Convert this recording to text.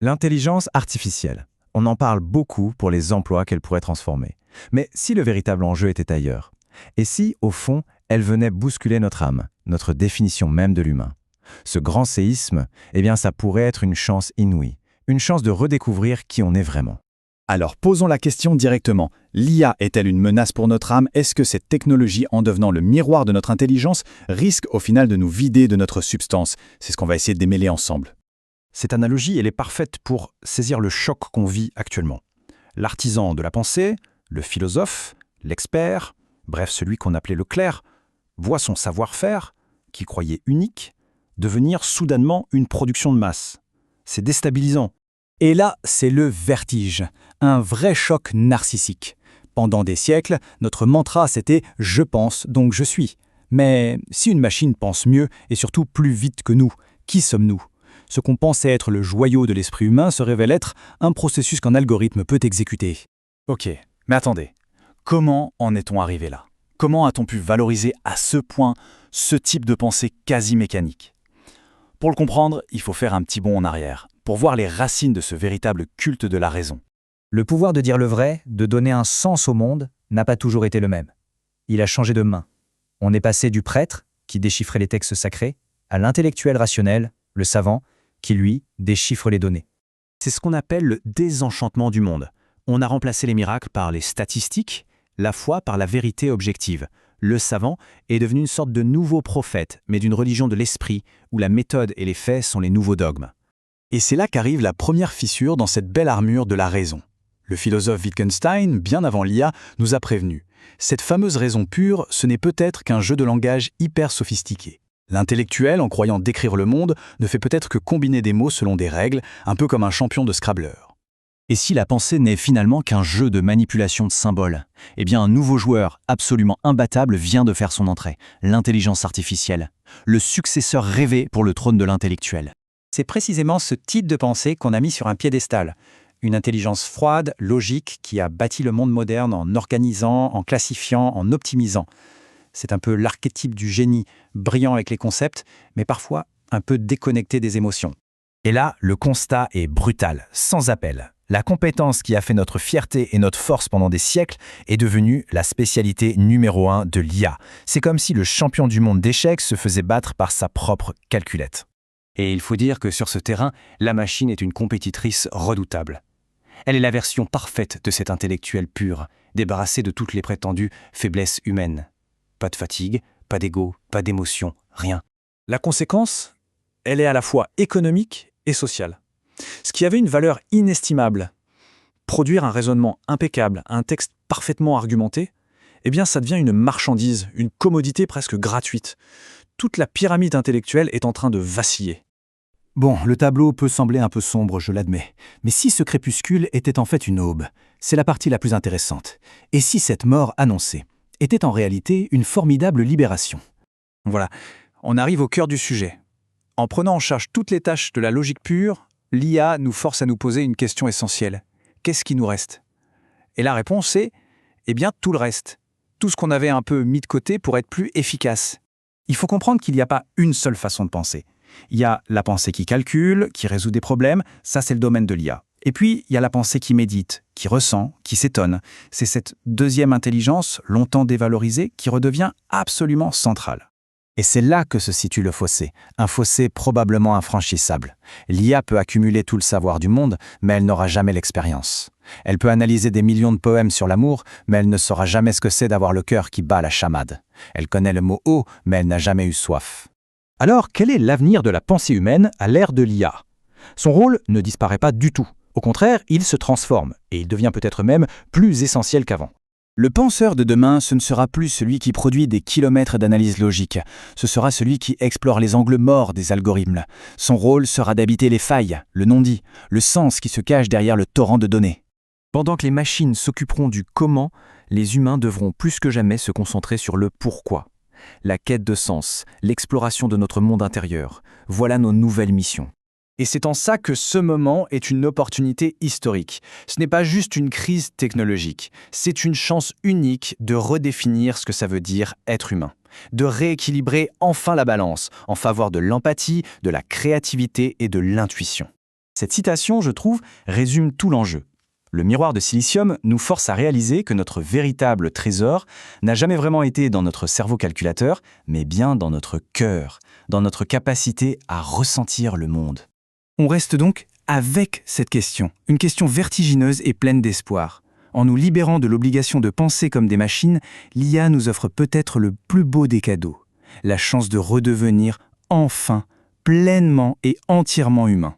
L'intelligence artificielle. On en parle beaucoup pour les emplois qu'elle pourrait transformer. Mais si le véritable enjeu était ailleurs? Et si, au fond, elle venait bousculer notre âme, notre définition même de l'humain? Ce grand séisme, eh bien, ça pourrait être une chance inouïe, une chance de redécouvrir qui on est vraiment. Alors posons la question directement. L'IA est-elle une menace pour notre âme? Est-ce que cette technologie, en devenant le miroir de notre intelligence, risque au final de nous vider de notre substance? C'est ce qu'on va essayer de démêler ensemble. Cette analogie, elle est parfaite pour saisir le choc qu'on vit actuellement. L'artisan de la pensée, le philosophe, l'expert, bref celui qu'on appelait le clerc, voit son savoir-faire, qu'il croyait unique, devenir soudainement une production de masse. C'est déstabilisant. Et là, c'est le vertige, un vrai choc narcissique. Pendant des siècles, notre mantra c'était « je pense, donc je suis ». Mais si une machine pense mieux et surtout plus vite que nous, qui sommes-nous? Ce qu'on pensait être le joyau de l'esprit humain se révèle être un processus qu'un algorithme peut exécuter. Ok, mais attendez, comment en est-on arrivé là? Comment a-t-on pu valoriser à ce point ce type de pensée quasi mécanique? Pour le comprendre, il faut faire un petit bond en arrière, pour voir les racines de ce véritable culte de la raison. Le pouvoir de dire le vrai, de donner un sens au monde, n'a pas toujours été le même. Il a changé de main. On est passé du prêtre, qui déchiffrait les textes sacrés, à l'intellectuel rationnel, le savant, qui, lui, déchiffre les données. C'est ce qu'on appelle le désenchantement du monde. On a remplacé les miracles par les statistiques, la foi par la vérité objective. Le savant est devenu une sorte de nouveau prophète, mais d'une religion de l'esprit, où la méthode et les faits sont les nouveaux dogmes. Et c'est là qu'arrive la première fissure dans cette belle armure de la raison. Le philosophe Wittgenstein, bien avant l'IA, nous a prévenu. Cette fameuse raison pure, ce n'est peut-être qu'un jeu de langage hyper sophistiqué. L'intellectuel, en croyant décrire le monde, ne fait peut-être que combiner des mots selon des règles, un peu comme un champion de Scrabbleur. Et si la pensée n'est finalement qu'un jeu de manipulation de symboles? Eh bien, un nouveau joueur absolument imbattable vient de faire son entrée, l'intelligence artificielle, le successeur rêvé pour le trône de l'intellectuel. C'est précisément ce type de pensée qu'on a mis sur un piédestal. Une intelligence froide, logique, qui a bâti le monde moderne en organisant, en classifiant, en optimisant. C'est un peu l'archétype du génie, brillant avec les concepts, mais parfois un peu déconnecté des émotions. Et là, le constat est brutal, sans appel. La compétence qui a fait notre fierté et notre force pendant des siècles est devenue la spécialité numéro 1 de l'IA. C'est comme si le champion du monde d'échecs se faisait battre par sa propre calculette. Et il faut dire que sur ce terrain, la machine est une compétitrice redoutable. Elle est la version parfaite de cet intellectuel pur, débarrassé de toutes les prétendues faiblesses humaines. Pas de fatigue, pas d'ego, pas d'émotion, rien. La conséquence, elle est à la fois économique et sociale. Ce qui avait une valeur inestimable, produire un raisonnement impeccable, un texte parfaitement argumenté, eh bien ça devient une marchandise, une commodité presque gratuite. Toute la pyramide intellectuelle est en train de vaciller. Bon, le tableau peut sembler un peu sombre, je l'admets. Mais si ce crépuscule était en fait une aube, c'est la partie la plus intéressante. Et si cette mort annoncée était en réalité une formidable libération? Voilà, on arrive au cœur du sujet. En prenant en charge toutes les tâches de la logique pure, l'IA nous force à nous poser une question essentielle. Qu'est-ce qui nous reste? Et la réponse est, eh bien, tout le reste. Tout ce qu'on avait un peu mis de côté pour être plus efficace. Il faut comprendre qu'il n'y a pas une seule façon de penser. Il y a la pensée qui calcule, qui résout des problèmes, ça c'est le domaine de l'IA. Et puis, il y a la pensée qui médite, qui ressent, qui s'étonne. C'est cette deuxième intelligence, longtemps dévalorisée, qui redevient absolument centrale. Et c'est là que se situe le fossé, un fossé probablement infranchissable. L'IA peut accumuler tout le savoir du monde, mais elle n'aura jamais l'expérience. Elle peut analyser des millions de poèmes sur l'amour, mais elle ne saura jamais ce que c'est d'avoir le cœur qui bat la chamade. Elle connaît le mot « eau », mais elle n'a jamais eu soif. Alors, quel est l'avenir de la pensée humaine à l'ère de l'IA? Son rôle ne disparaît pas du tout. Au contraire, il se transforme, et il devient peut-être même plus essentiel qu'avant. Le penseur de demain, ce ne sera plus celui qui produit des kilomètres d'analyse logique. Ce sera celui qui explore les angles morts des algorithmes. Son rôle sera d'habiter les failles, le non-dit, le sens qui se cache derrière le torrent de données. Pendant que les machines s'occuperont du comment, les humains devront plus que jamais se concentrer sur le pourquoi. La quête de sens, l'exploration de notre monde intérieur, voilà nos nouvelles missions. Et c'est en ça que ce moment est une opportunité historique. Ce n'est pas juste une crise technologique, c'est une chance unique de redéfinir ce que ça veut dire être humain, de rééquilibrer enfin la balance en faveur de l'empathie, de la créativité et de l'intuition. Cette citation, je trouve, résume tout l'enjeu. Le miroir de silicium nous force à réaliser que notre véritable trésor n'a jamais vraiment été dans notre cerveau calculateur, mais bien dans notre cœur, dans notre capacité à ressentir le monde. On reste donc avec cette question, une question vertigineuse et pleine d'espoir. En nous libérant de l'obligation de penser comme des machines, l'IA nous offre peut-être le plus beau des cadeaux, la chance de redevenir enfin pleinement et entièrement humain.